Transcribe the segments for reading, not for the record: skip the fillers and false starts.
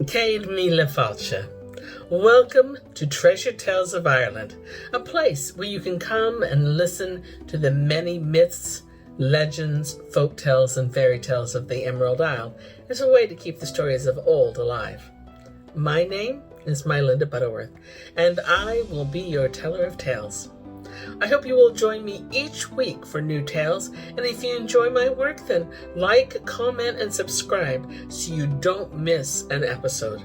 Céad Míle Fáilte. Welcome to Treasure Tales of Ireland, a place where you can come and listen to the many myths, legends, folk tales, and fairy tales of the Emerald Isle as a way to keep the stories of old alive. My name is MyLinda Butterworth, and I will be your teller of tales. I hope you will join me each week for new tales, and if you enjoy my work, then like, comment, and subscribe so you don't miss an episode.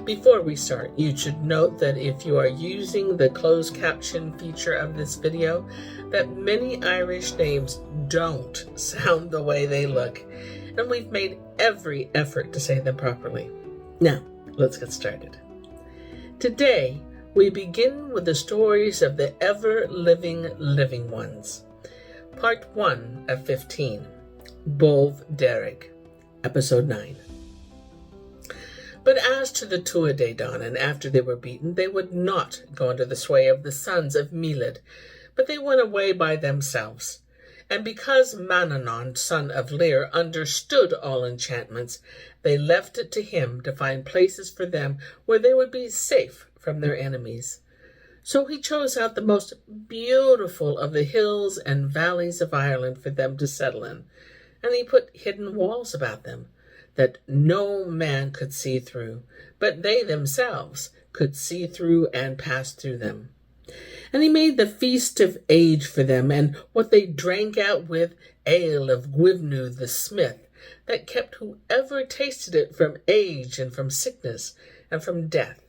Before we start, you should note that if you are using the closed caption feature of this video, that many Irish names don't sound the way they look, and we've made every effort to say them properly. Now, let's get started. Today, we begin with the stories of the ever-living ones. Part 1 of 15, Bodb Dearg, Episode 9. But as to the Tuatha Danann, after they were beaten, they would not go under the sway of the sons of Míle, but they went away by themselves. And because Manannan, son of Lear, understood all enchantments, they left it to him to find places for them where they would be safe from their enemies. So he chose out the most beautiful of the hills and valleys of Ireland for them to settle in, and he put hidden walls about them that no man could see through, but they themselves could see through and pass through them. And he made the feast of age for them, and what they drank out with, ale of Goibniu the smith, that kept whoever tasted it from age and from sickness and from death.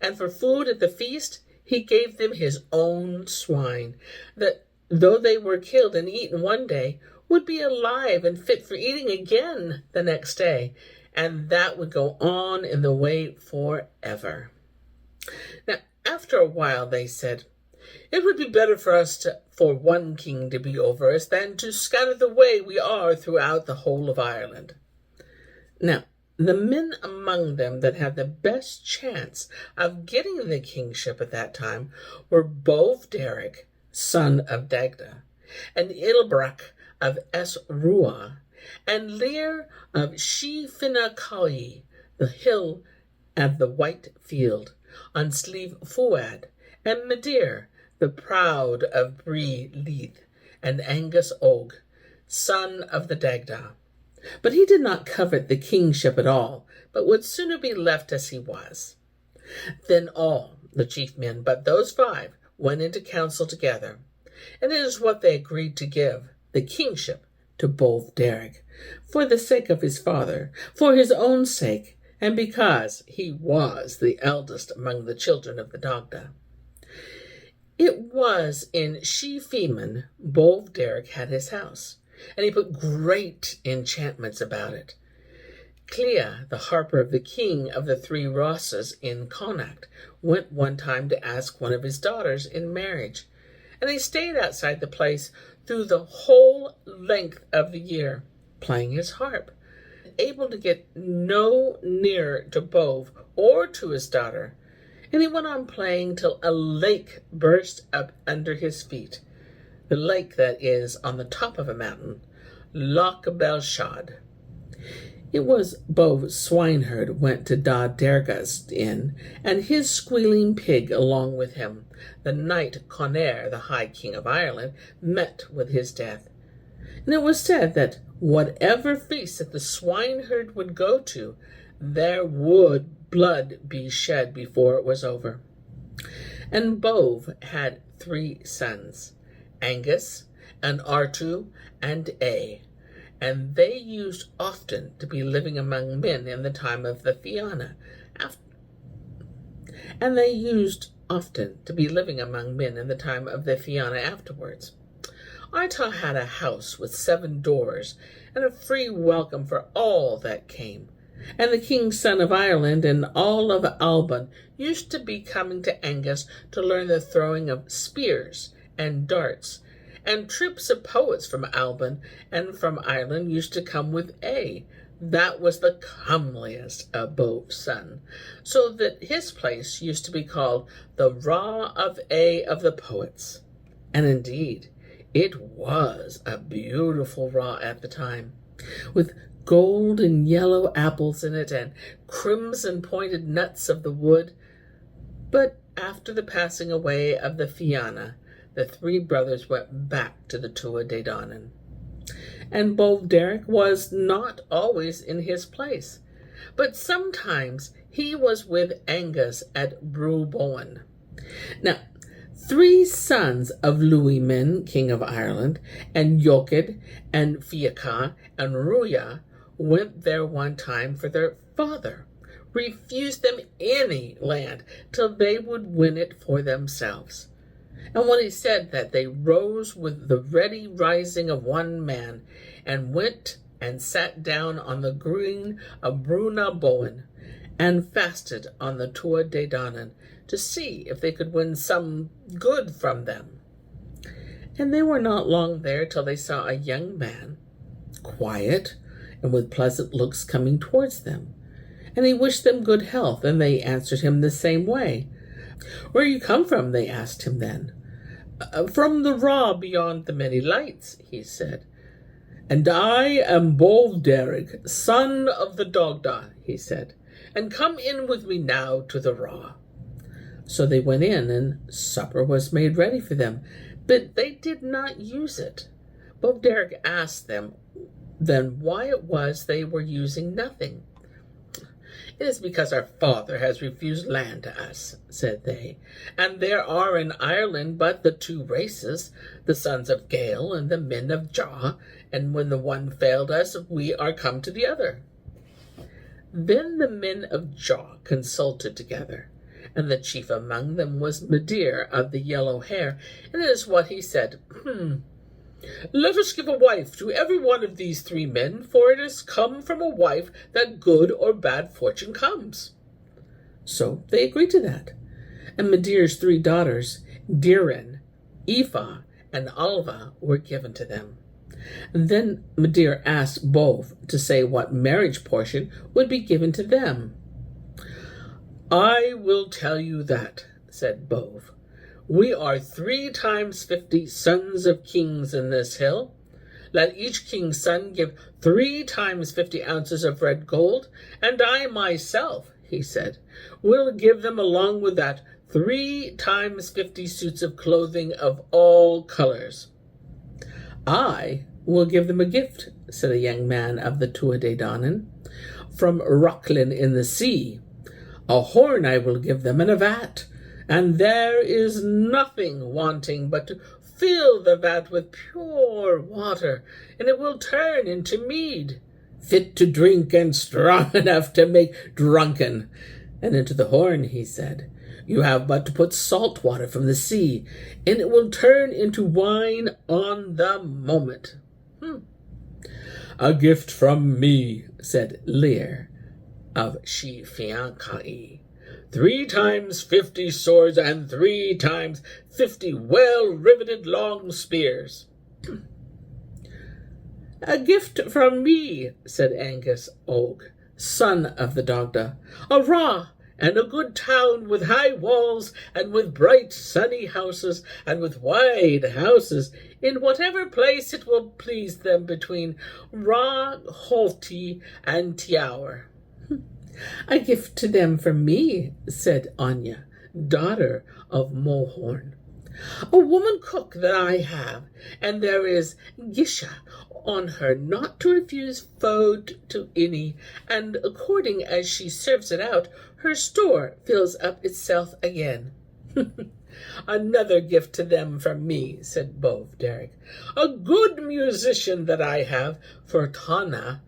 And for food at the feast, he gave them his own swine, that though they were killed and eaten one day, would be alive and fit for eating again the next day, and that would go on in the way forever. Now, after a while, they said, "It would be better for us for one king to be over us than to scatter the way we are throughout the whole of Ireland." Now, the men among them that had the best chance of getting the kingship at that time were Bodb Dearg, son of Dagda, and Ilbrach of Esruah, and Lear of Shefinnacoy, the hill of the white field, on Slieve Fuad, and Medir, the proud of Bree Leith, and Angus Og, son of the Dagda. But he did not covet the kingship at all, but would sooner be left as he was. Then all the chief men, but those 5, went into council together, and it is what they agreed to give, the kingship, to Bodb Dearg, for the sake of his father, for his own sake, and because he was the eldest among the children of the Dagda. It was in Shefimen Bodb Dearg had his house, and he put great enchantments about it. Clea, the harper of the king of the 3 Rosses in Connacht, went one time to ask one of his daughters in marriage, and he stayed outside the place through the whole length of the year, playing his harp, able to get no nearer to Bodb or to his daughter, and he went on playing till a lake burst up under his feet, the lake that is on the top of a mountain, Loch Belshad. It was Bodb's swineherd went to Dearg's inn, and his squealing pig along with him. The night Conair, the High King of Ireland, met with his death. And it was said that whatever feast that the swineherd would go to, there would blood be shed before it was over. And Bodb had 3 sons, Angus, and Artu, and A, and they used often to be living among men in the time of the Fianna, afterwards. Artu had a house with 7 doors, and a free welcome for all that came. And the king's son of Ireland and all of Alban used to be coming to Angus to learn the throwing of spears and darts, and troops of poets from Alban and from Ireland used to come with A. That was the comeliest of Bodb's son, so that his place used to be called the Raw of A of the poets. And indeed, it was a beautiful raw at the time, with gold and yellow apples in it, and crimson pointed nuts of the wood. But after the passing away of the Fianna, the three brothers went back to the Tuatha De Danann. And Bodb Dearg was not always in his place, but sometimes he was with Angus at Brúbowen. Now, 3 sons of Luigmin, king of Ireland, and Jócad, and Fiacha, and Ruya went there one time, for their father refused them any land till they would win it for themselves. And when he said that, they rose with the ready rising of one man, and went and sat down on the green of Brúbowen, and fasted on the Tuatha De Danann, to see if they could win some good from them. And they were not long there till they saw a young man, quiet and with pleasant looks, coming towards them. And he wished them good health, and they answered him the same way. "Where you come from?" they asked him then. "From the raw beyond the many lights," he said. "And I am Bodb Dearg, son of the Dogda," he said, "and come in with me now to the raw." So they went in, and supper was made ready for them, but they did not use it. Bodb Dearg asked them then why it was they were using nothing. "It is because our father has refused land to us," said they, "and there are in Ireland but the 2 races, the sons of Gael and the men of Jaw, and when the one failed us, we are come to the other." Then the men of Jaw consulted together, and the chief among them was Midir of the yellow hair, and it is what he said: "Let us give a wife to every one of these 3 men, for it is come from a wife that good or bad fortune comes." So they agreed to that, and Midir's 3 daughters, Dirin, Aoife, and Alva, were given to them. And then Midir asked Bodb to say what marriage portion would be given to them. "I will tell you that," said Bodb. "We are 3 times 50 sons of kings in this hill. Let each king's son give 3 times 50 ounces of red gold, and I myself," he said, "will give them along with that 3 times 50 suits of clothing of all colors." "I will give them a gift," said a young man of the Tuatha De Danann, "from Rocklin in the sea. A horn I will give them, and a vat, and there is nothing wanting but to fill the vat with pure water, and it will turn into mead, fit to drink and strong enough to make drunken. And into the horn," he said, "you have but to put salt water from the sea, and it will turn into wine on the moment." "A gift from me," said Lear of Fiancaí. 3 times 50 swords, and 3 times 50 well-riveted long spears." "A gift from me," said Angus Og, son of the Dogda. "A raw and a good town, with high walls, and with bright sunny houses, and with wide houses, in whatever place it will please them, between Raw, Holty, and Tiaur." "A gift to them from me," said Anya, daughter of Mohorn. "A woman cook that I have, and there is Gisha on her not to refuse food to any, and according as she serves it out, her store fills up itself again." "Another gift to them from me," said Bodb Dearg. "A good musician that I have, for Tuatha,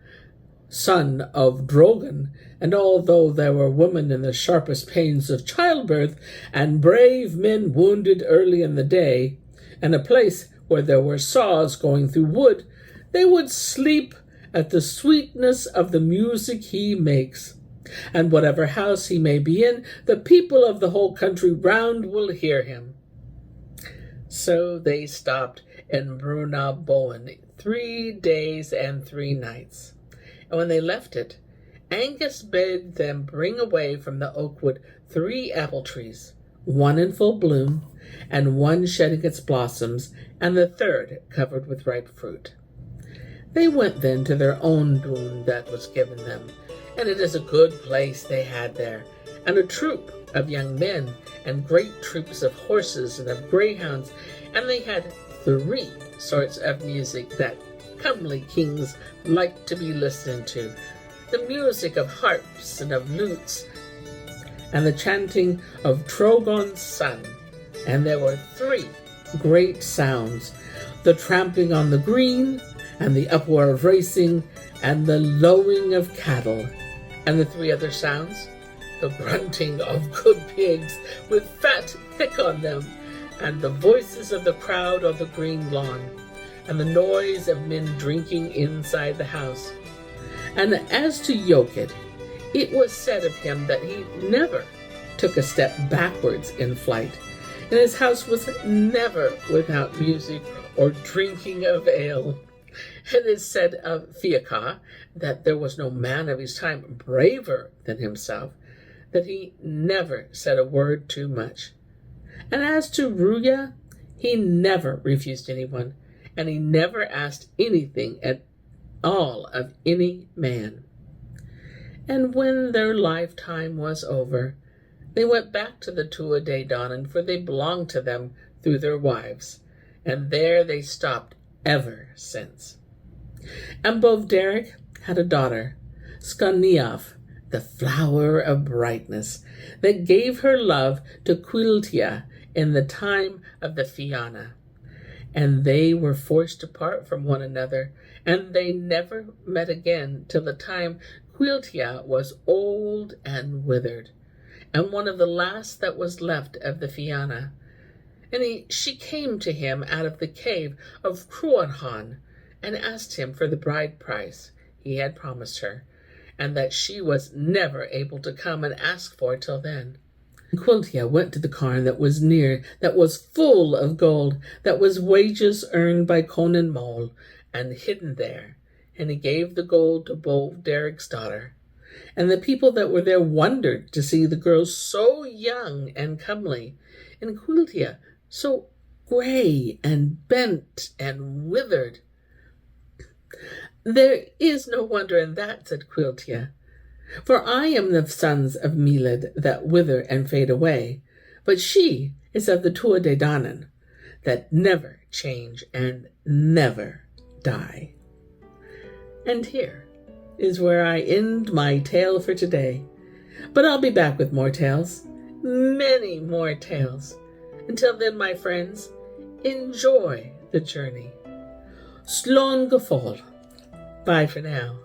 son of Drogan, and although there were women in the sharpest pains of childbirth, and brave men wounded early in the day, and a place where there were saws going through wood, they would sleep at the sweetness of the music he makes. And whatever house he may be in, the people of the whole country round will hear him." So they stopped in Brúbowen 3 days and 3 nights. And when they left it, Angus bade them bring away from the oak wood 3 apple trees, one in full bloom, and one shedding its blossoms, and the 3rd covered with ripe fruit. They went then to their own boon that was given them, and it is a good place they had there, and a troop of young men, and great troops of horses and of greyhounds, and they had 3 sorts of music that comely kings liked to be listened to, the music of harps and of lutes, and the chanting of Trogon's son. And there were 3 great sounds, the tramping on the green, and the uproar of racing, and the lowing of cattle. And the 3 other sounds, the grunting of good pigs with fat thick on them, and the voices of the crowd on the green lawn, and the noise of men drinking inside the house. And as to Yoked, it was said of him that he never took a step backwards in flight, and his house was never without music or drinking of ale. It is said of Fiacca that there was no man of his time braver than himself, that he never said a word too much. And as to Ruya, he never refused anyone, and he never asked anything at all of any man. And when their lifetime was over, they went back to the Tuatha de Danann, for they belonged to them through their wives, and there they stopped ever since. And Bodb Dearg had a daughter, Scaníamh, the flower of brightness, that gave her love to Fáilte in the time of the Fianna. And they were forced to part from one another, and they never met again till the time Fáilte was old and withered, and one of the last that was left of the Fianna. And she came to him out of the cave of Cruachan, and asked him for the bride price he had promised her, and that she was never able to come and ask for till then. And Fáilte went to the cairn that was near, that was full of gold, that was wages earned by Conan Mole, and hidden there, and he gave the gold to Bodb Dearg's daughter. And the people that were there wondered to see the girl so young and comely, and Fáilte so grey and bent and withered. There is no wonder in that, said Fáilte, for I am the sons of Míle that wither and fade away, but she is of the Tuatha de Danann, that never change and never die. And here is where I end my tale for today, but I'll be back with more tales, many more tales. Until then, my friends, enjoy the journey. Slán go fóill. Bye for now.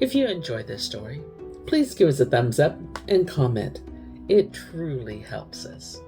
If you enjoyed this story, please give us a thumbs up and comment. It truly helps us.